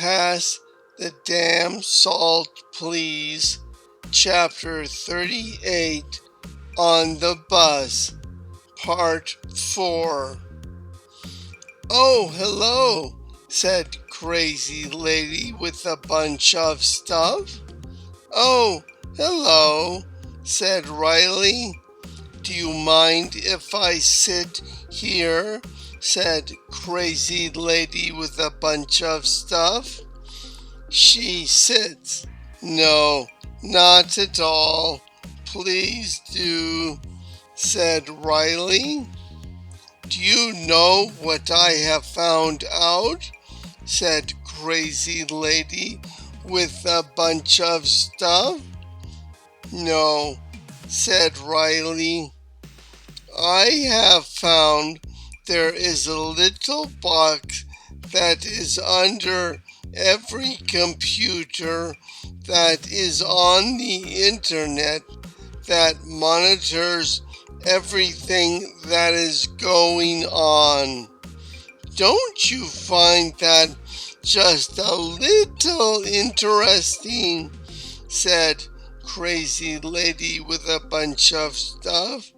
Pass the damn salt, please. Chapter 38, On the Bus, Part 4. "Oh, hello," said Crazy Lady with a bunch of stuff. "Oh, hello," said Riley. "Do you mind if I sit here?" said Crazy Lady with a bunch of stuff. She sits. "No, not at all. Please do," said Riley. "Do you know what I have found out?" said Crazy Lady with a bunch of stuff. "No," said Riley. "I have found there is a little box that is under every computer that is on the internet that monitors everything that is going on. Don't you find that just a little interesting?" said Crazy Lady with a bunch of stuff.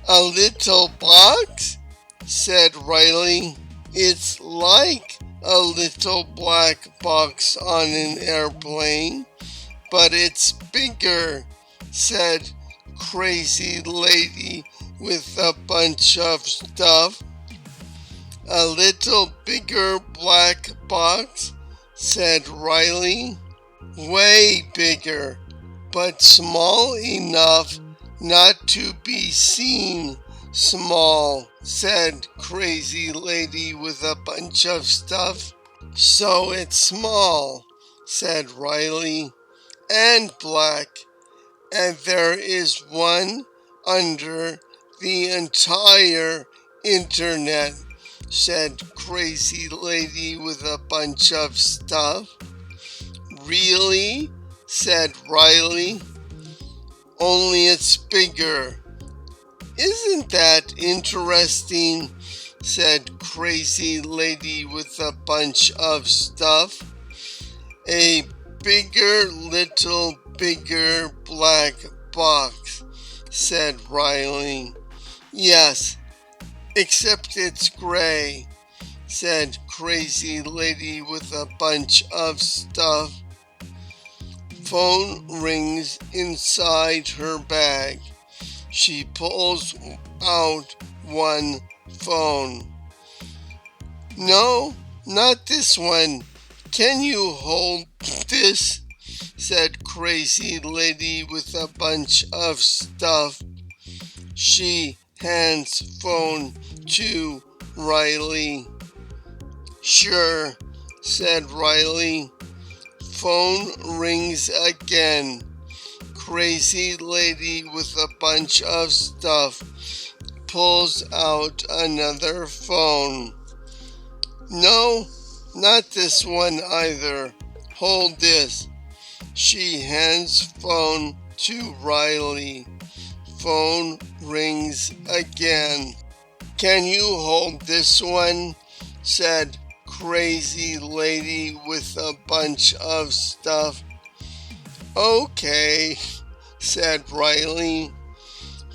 "A little box?" said Riley. "It's like a little black box on an airplane, but it's bigger," said Crazy Lady with a bunch of stuff. "A little bigger black box?" said Riley. "Way bigger, but small enough not to be seen small," said Crazy Lady with a bunch of stuff. "So it's small," said Riley, "and black, and there is one under the entire internet," said Crazy Lady with a bunch of stuff. "Really?" said Riley. "Only it's bigger." "Isn't that interesting?" said Crazy Lady with a bunch of stuff. "A little bigger black box," said Riley. "Yes, except it's gray," said Crazy Lady with a bunch of stuff. Phone rings inside her bag. She pulls out one phone. "No, not this one. Can you hold this?" said Crazy Lady with a bunch of stuff. She hands phone to Riley. "Sure," said Riley. Phone rings again. Crazy Lady with a bunch of stuff pulls out another phone. "No, not this one either. Hold this." She hands phone to Riley. Phone rings again. "Can you hold this one?" said Crazy Lady with a bunch of stuff. "Okay," said Riley.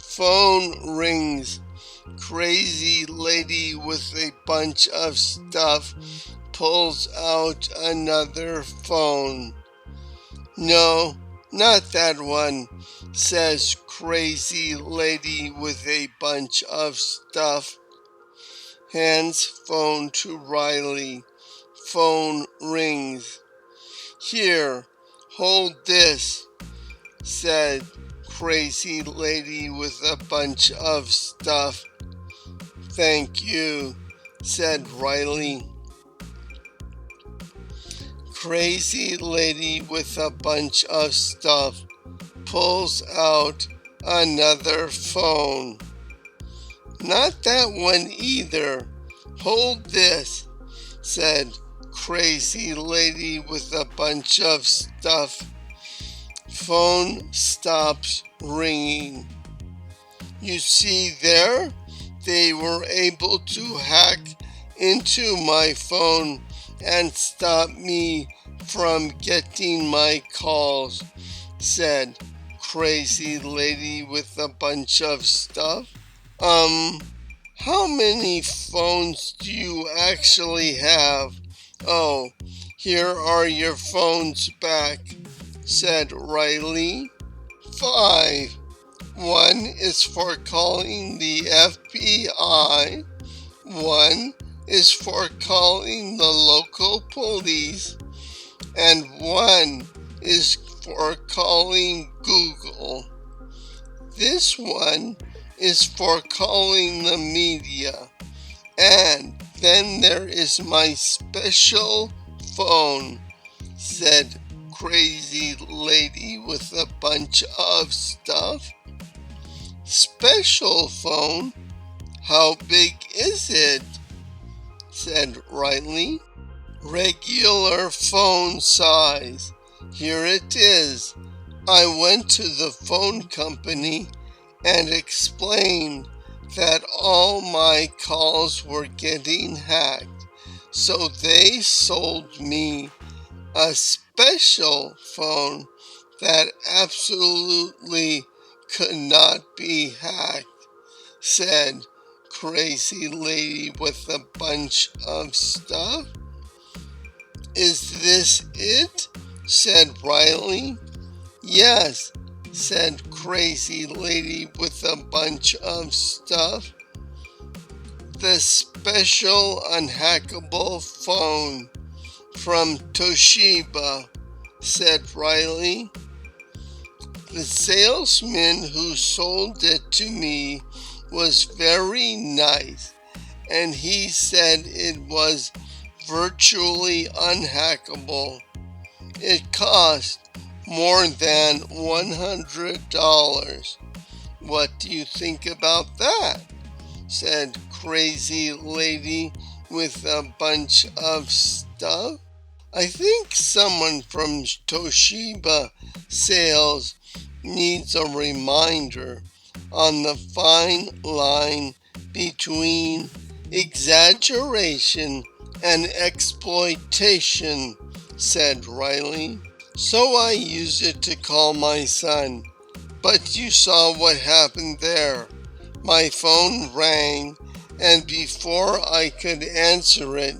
Phone rings. Crazy Lady with a bunch of stuff pulls out another phone. "No, not that one," says Crazy Lady with a bunch of stuff. Hands phone to Riley. Phone rings. "Here, hold this," said Crazy Lady with a bunch of stuff. "Thank you," said Riley. Crazy Lady with a bunch of stuff pulls out another phone. "Not that one either. Hold this," said Crazy Lady with a bunch of stuff. Phone stops ringing. "You see there? They were able to hack into my phone and stop me from getting my calls, said crazy lady with a bunch of stuff. How many phones do you actually have? Oh, here are your phones back, said Riley. 5. One is for calling the FBI. One is for calling the local police. And one is for calling Google. This one is for calling the media. And then there is my special phone, said crazy lady with a bunch of stuff. Special phone? How big is it? Said Riley. Regular phone size. Here it is. I went to the phone company and explained that all my calls were getting hacked, so they sold me a special phone that absolutely could not be hacked, said crazy lady with a bunch of stuff. Is this it? Said Riley. Yes, said crazy lady with a bunch of stuff. The special unhackable phone from Toshiba, said Riley. The salesman who sold it to me was very nice, and he said it was virtually unhackable. It cost more than $100. What do you think about that? Said crazy lady with a bunch of stuff. I think someone from Toshiba sales needs a reminder on the fine line between exaggeration and exploitation, said Riley. So I used it to call my son, but you saw what happened there. My phone rang, and before I could answer it,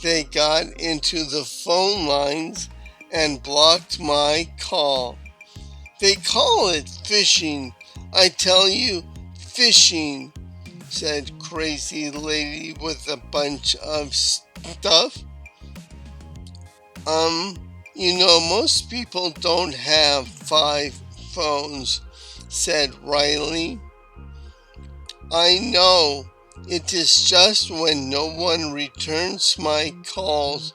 they got into the phone lines and blocked my call. They call it phishing. I tell you, phishing, said crazy lady with a bunch of stuff. Most people don't have 5 phones, said Riley. I know. It is just when no one returns my calls,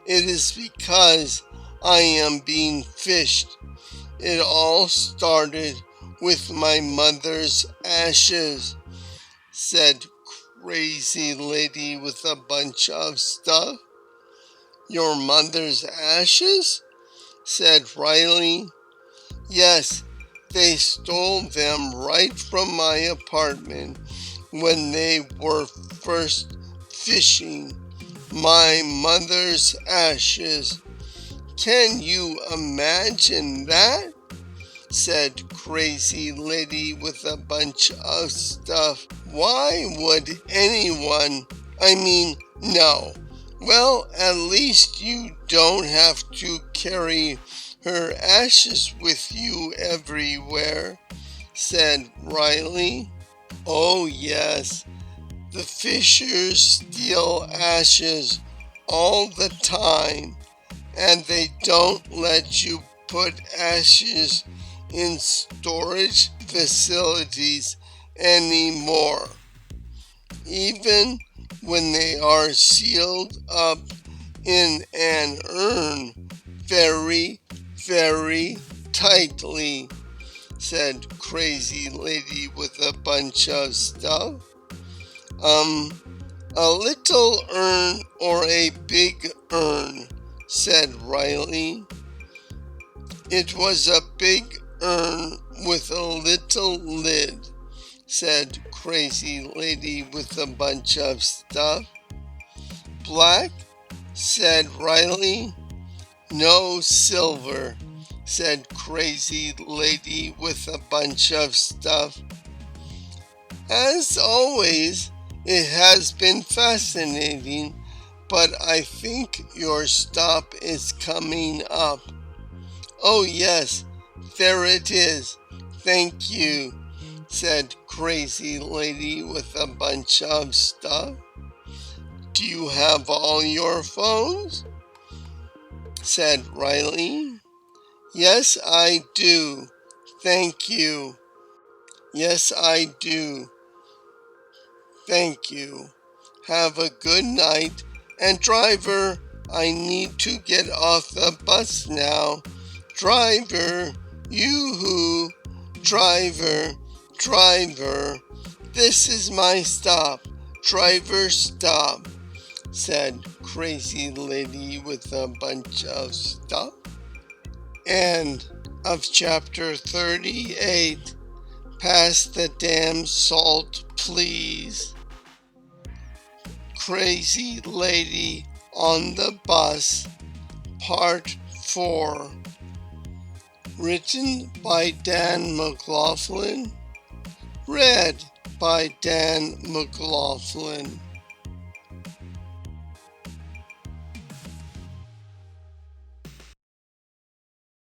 it is because I am being phished. It all started with my mother's ashes, said crazy lady with a bunch of stuff. Your mother's ashes? Said Riley. Yes, they stole them right from my apartment when they were first fishing. My mother's ashes. Can you imagine that? Said crazy lady with a bunch of stuff. Why would anyone? No. Well, at least you don't have to carry her ashes with you everywhere, said Riley. Oh yes, the fishers steal ashes all the time, and they don't let you put ashes in storage facilities anymore. Even when they are sealed up in an urn very, very tightly, said crazy lady with a bunch of stuff. A little urn or a big urn, said Riley. It was a big urn with a little lid, said crazy lady with a bunch of stuff. Black? said Riley. No silver, said Crazy Lady with a bunch of stuff. As always, it has been fascinating, but I think your stop is coming up. Oh yes, there it is. Thank you, said Crazy Lady with a bunch of stuff. Do you have all your phones? Said Riley. Yes, I do. Thank you. Yes, I do. Thank you. Have a good night. And driver, I need to get off the bus now. Driver, yoo-hoo. Driver, driver. This is my stop. Driver, stop, said Crazy Lady with a bunch of stuff. End of chapter 38. Pass the damn salt, please. Crazy Lady on the Bus, Part 4. Written by Dan McLaughlin. Read by Dan McLaughlin.